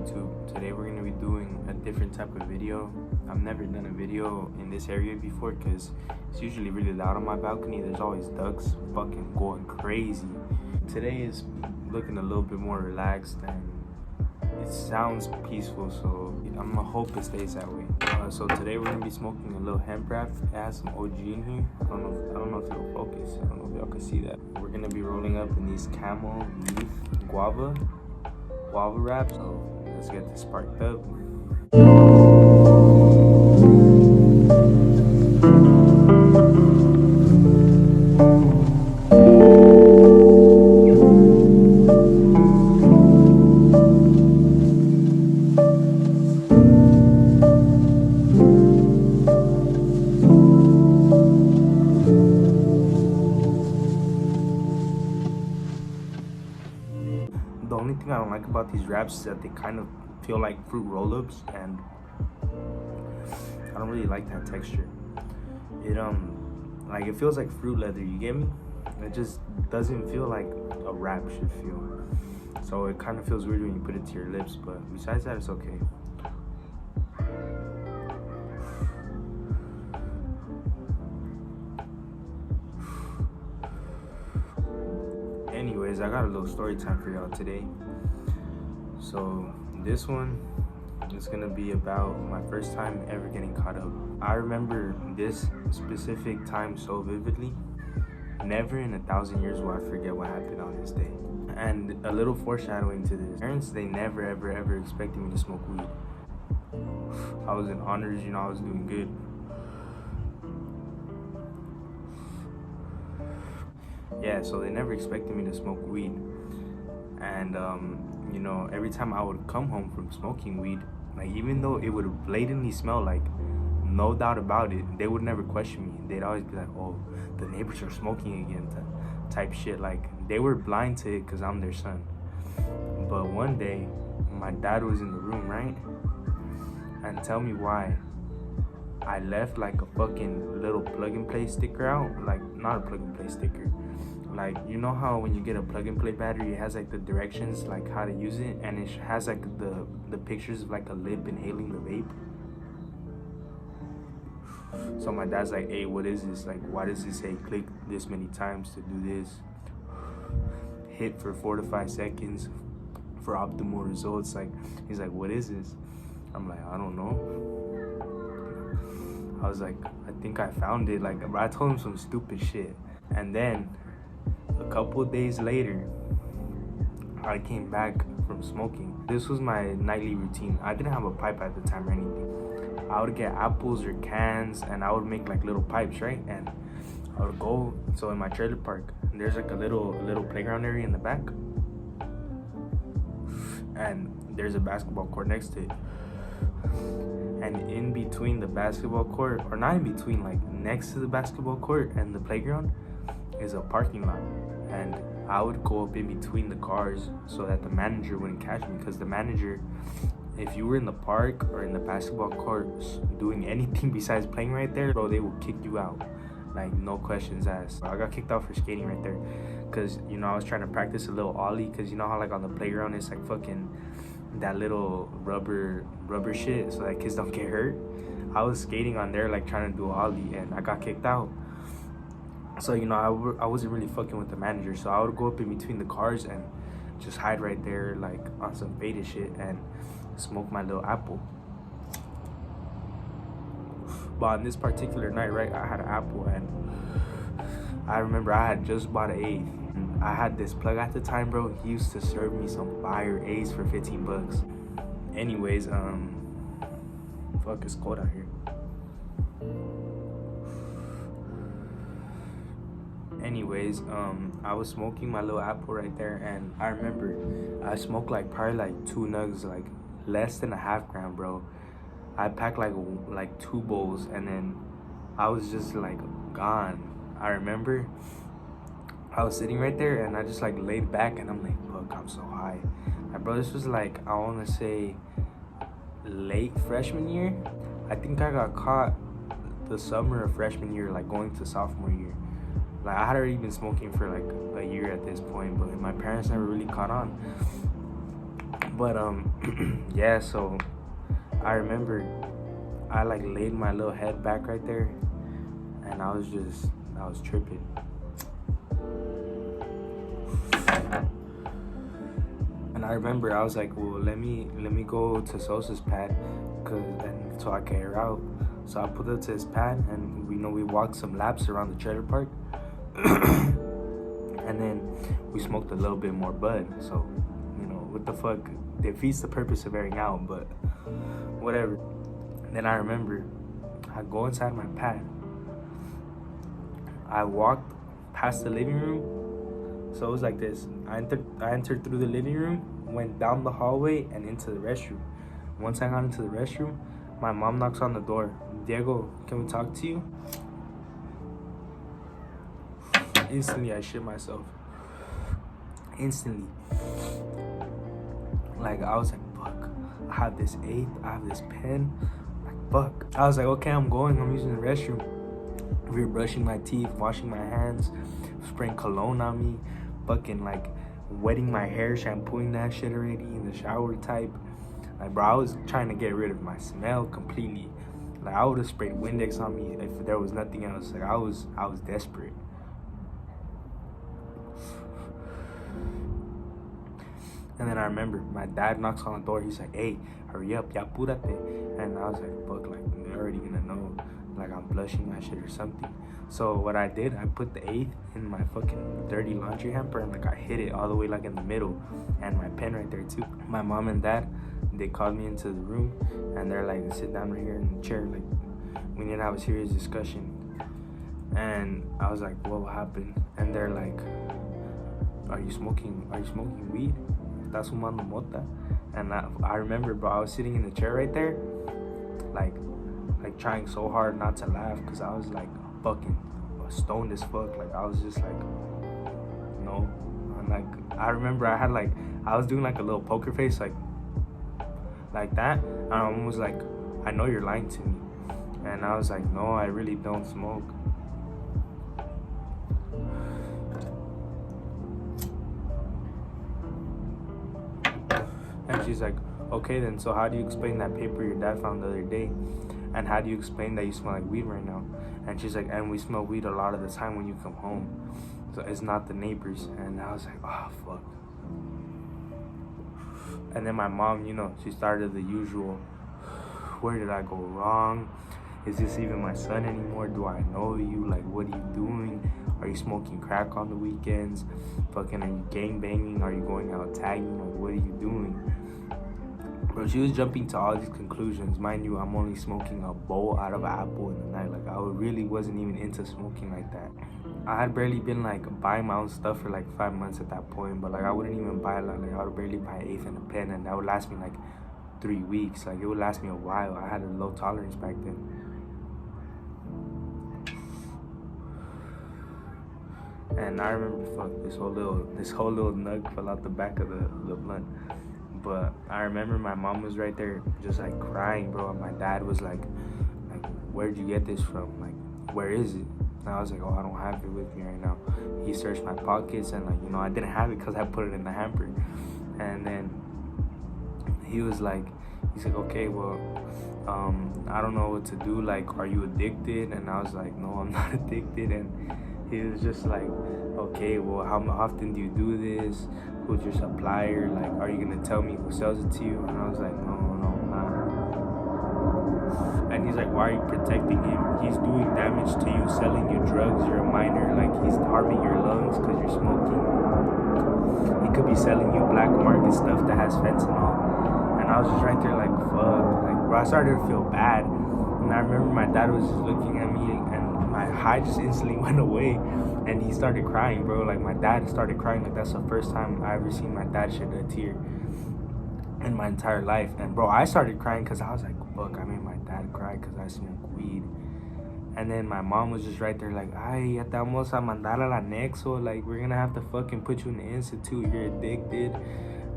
YouTube. Today we're going to be doing a different type of video. I've never done a video in this area before because it's usually really loud on my balcony. There's always ducks fucking going crazy. Today is looking a little bit more relaxed and it sounds peaceful, so I'm gonna hope it stays that way. So today we're gonna be smoking a little hemp wrap. It has some OG in here. I don't know if it'll focus. I don't know if y'all can see that. We're gonna be rolling up in these camel leaf guava wraps. So let's get this sparked up. The only thing I don't like about these wraps is that they kind of feel like fruit roll-ups, and I don't really like that texture. It feels like fruit leather, you get me? It just doesn't feel like a wrap should feel. So it kind of feels weird when you put it to your lips, but besides that, it's okay. Anyways, I got a little story time for y'all today. So this one is gonna be about my first time ever getting caught up. I remember this specific time so vividly. Never in 1,000 years will I forget what happened on this day. And a little foreshadowing to this. Parents, they never ever expected me to smoke weed. I was in honors, I was doing good. Yeah, so they never expected me to smoke weed. And every time I would come home from smoking weed, like, even though it would blatantly smell, like, no doubt about it, they would never question me. They'd always be like, oh, the neighbors are smoking again, type shit. Like, they were blind to it because I'm their son. But one day, my dad was in the room, right? And tell me why I left like a fucking little plug-and-play sticker out. Like, not a plug-and-play sticker. Like, you know how when you get a plug-and-play battery, it has like the directions, like how to use it, and it has like the pictures of like a lip inhaling the vape. So my dad's like, hey, what is this? Like, why does it say click this many times to do this? Hit for 4 to 5 seconds for optimal results. Like, he's like, what is this? I'm like, I don't know. I was like, I think I found it. Like, I told him some stupid shit. And then a couple of days later, I came back from smoking. This was my nightly routine. I didn't have a pipe at the time or anything. I would get apples or cans and I would make like little pipes, right? And I would go, so in my trailer park, there's like a little playground area in the back. And there's a basketball court next to it. And in between the basketball court, or not in between, like next to the basketball court and the playground, is a parking lot. And I would go up in between the cars so that the manager wouldn't catch me, because the manager, if you were in the park or in the basketball courts doing anything besides playing right there, bro, they will kick you out, like, no questions asked. I got kicked out for skating right there because I was trying to practice a little ollie, because you know how like on the playground it's like fucking that little rubber shit so that kids don't get hurt. I was skating on there like trying to do ollie, and I got kicked out. So I wasn't really fucking with the manager, so I would go up in between the cars and just hide right there like on some beta shit and smoke my little apple. But on this particular night, right, I had an apple, and I remember I had just bought an eighth. I had this plug at the time, bro. He used to serve me some fire A's for 15 bucks. Anyways, fuck, it's cold out here. Anyways, I was smoking my little apple right there, and I remember I smoked like probably like 2 nugs, like less than a half gram, bro. I packed like 2 bowls, and then I was just like gone. I remember I was sitting right there, and I just like laid back, and I'm like, fuck, I'm so high. My brother, this was like, I want to say late freshman year. I think I got caught the summer of freshman year, like going to sophomore year. Like, I had already been smoking for like a year at this point, but my parents never really caught on. But yeah, so I remember I like laid my little head back right there, and I was tripping. And I remember I was like, well, let me go to Sosa's pad, so I can air out. So I pulled up to his pad, and we walked some laps around the trailer park, and then we smoked a little bit more bud. So, what the fuck, defeats the purpose of airing out, but whatever. And then I remember I go inside my pad. I walked past the living room. So it was like this. I entered through the living room, went down the hallway and into the restroom. Once I got into the restroom, my mom knocks on the door. Diego, can we talk to you? Instantly, I shit myself. Instantly. Like, I was like, fuck. I have this eighth, I have this pen. Like, fuck. I was like, okay, I'm using the restroom. We were brushing my teeth, washing my hands, spraying cologne on me, fucking like wetting my hair, shampooing that shit already in the shower type. Like, bro, I was trying to get rid of my smell completely. Like, I would have sprayed Windex on me if there was nothing else. Like, I was desperate. And then I remember my dad knocks on the door. He's like, hey, hurry up, ya apúrate. And I was like, fuck, like, they're already gonna know, like, I'm blushing my shit or something. So what I did, I put the eighth in my fucking dirty laundry hamper, and like I hid it all the way like in the middle, and my pen right there too. My mom and dad, they called me into the room, and they're like, sit down right here in the chair, like, we need to have a serious discussion. And I was like, what happened? And they're like, are you smoking weed? ¿Estás fumando mota? And I remember, bro, I was sitting in the chair right there, like trying so hard not to laugh, because I was like fucking stoned as fuck. Like, I was just like, no. And like, I remember I was doing like a little poker face, like that. And I was like, I know you're lying to me. And I was like, no, I really don't smoke. And she's like, okay then, so how do you explain that paper your dad found the other day? And how do you explain that you smell like weed right now? And she's like, and we smell weed a lot of the time when you come home. So it's not the neighbors. And I was like, oh, fuck. And then my mom, she started the usual, where did I go wrong? Is this even my son anymore? Do I know you? Like, what are you doing? Are you smoking crack on the weekends? Fucking, are you gang banging? Are you going out tagging? Like, what are you doing? Bro, she was jumping to all these conclusions. Mind you, I'm only smoking a bowl out of an apple in the night. Like, I really wasn't even into smoking like that. I had barely been like buying my own stuff for like 5 months at that point. But like, I wouldn't even buy like I would barely buy an eighth and a pen, and that would last me like 3 weeks. Like, it would last me a while. I had a low tolerance back then. And I remember, fuck, this whole little nug fell out the back of the blunt. But I remember my mom was right there just like crying, bro. And my dad was like, where'd you get this from? Like, where is it? And I was like, oh, I don't have it with me right now. He searched my pockets, and like, I didn't have it because I put it in the hamper. And then he's like, okay, well, I don't know what to do. Like, are you addicted? And I was like, no, I'm not addicted. And he was just like, okay, well, how often do you do this? Who's your supplier? Like, are you gonna tell me who sells it to you? And I was like, no, I'm not. And he's like, why are you protecting him? He's doing damage to you, selling you drugs. You're a minor. Like, he's harming your lungs because you're smoking. He could be selling you black market stuff that has fentanyl. And I was just right there like, fuck. Like, bro, I started to feel bad. And I remember my dad was just looking at me, and my high just instantly went away. And he started crying, bro. Like, my dad started crying. Like, that's the first time I ever seen my dad shed a tear in my entire life. And bro, I started crying because I was like, fuck, I made my dad cry because I smoke weed. And then my mom was just right there like, ay, ya te vamos a mandar a la Nexo. Like, we're gonna have to fucking put you in the institute. You're addicted.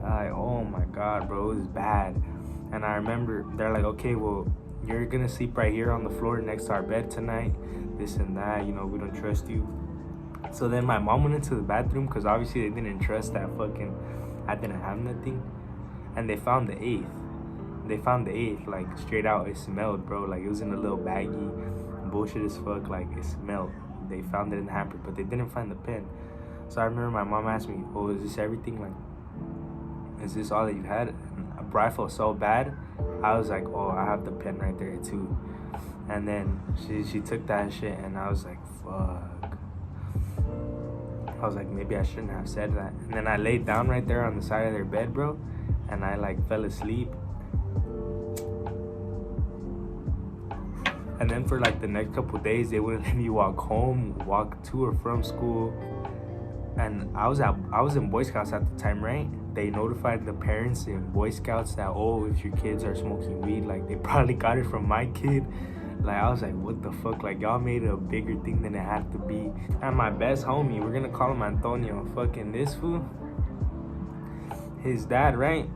Like, oh my God, bro, it was bad. And I remember they're like, okay, well, you're gonna sleep right here on the floor next to our bed tonight. This and that, we don't trust you. So then my mom went into the bathroom because obviously they didn't trust that fucking I didn't have nothing. and they found the eighth. Like straight out. It smelled, bro. Like it was in a little baggie, bullshit as fuck. Like it smelled. They found it in the hamper, but they didn't find the pen. So I remember my mom asked me, "Oh, is this everything? Like, is this all that you had?" And bro, I felt so bad. I was like, "Oh, I have the pen right there too." And then she took that shit, and I was like, "Fuck." I was like, maybe I shouldn't have said that. And then I laid down right there on the side of their bed, bro, and I like fell asleep. And then for like the next couple days, they wouldn't let me walk to or from school. And I was in Boy Scouts at the time, right? They notified the parents in Boy Scouts that, oh, if your kids are smoking weed, like they probably got it from my kid. Like I was like, what the fuck? Like y'all made it a bigger thing than it had to be. And my best homie, we're gonna call him Antonio. Fucking this fool, his dad, right?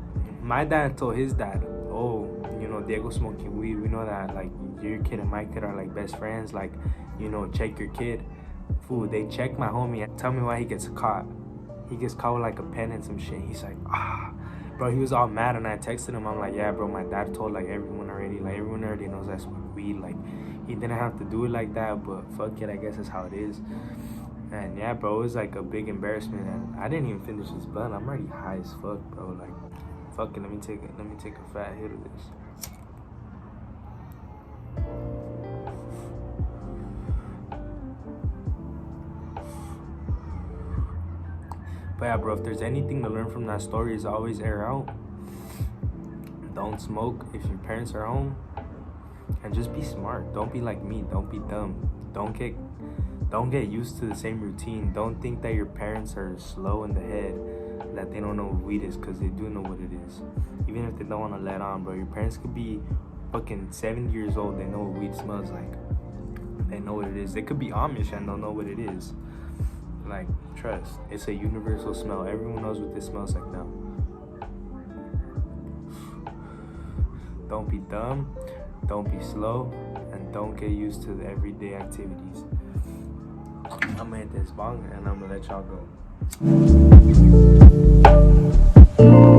My dad told his dad, oh, you know, Diego smoking weed. We know that like your kid and my kid are like best friends. Like, you know, check your kid. Fool, they check my homie and tell me why he gets caught. He gets caught with like a pen and some shit. He's like, bro, he was all mad, and I texted him. I'm like, yeah, bro, my dad told like everyone already. Like everyone already knows I smoke weed. Like he didn't have to do it like that, but fuck it, I guess that's how it is. And yeah, bro, it was like a big embarrassment, and I didn't even finish this blunt. I'm already high as fuck, bro. Like, fuck it, let me take a fat hit of this. But yeah, bro, if there's anything to learn from that story, is always air out. Don't smoke if your parents are home. And just be smart. Don't be like me. Don't be dumb. Don't get used to the same routine. Don't think that your parents are slow in the head, that they don't know what weed is, because they do know what it is. Even if they don't want to let on, bro. Your parents could be fucking 70 years old. They know what weed smells like. They know what it is. They could be Amish and don't know what it is. Like, trust, it's a universal smell. Everyone knows what this smells like now. Don't be dumb, don't be slow, and don't get used to the everyday activities. I'm gonna hit this bong and I'm gonna let y'all go.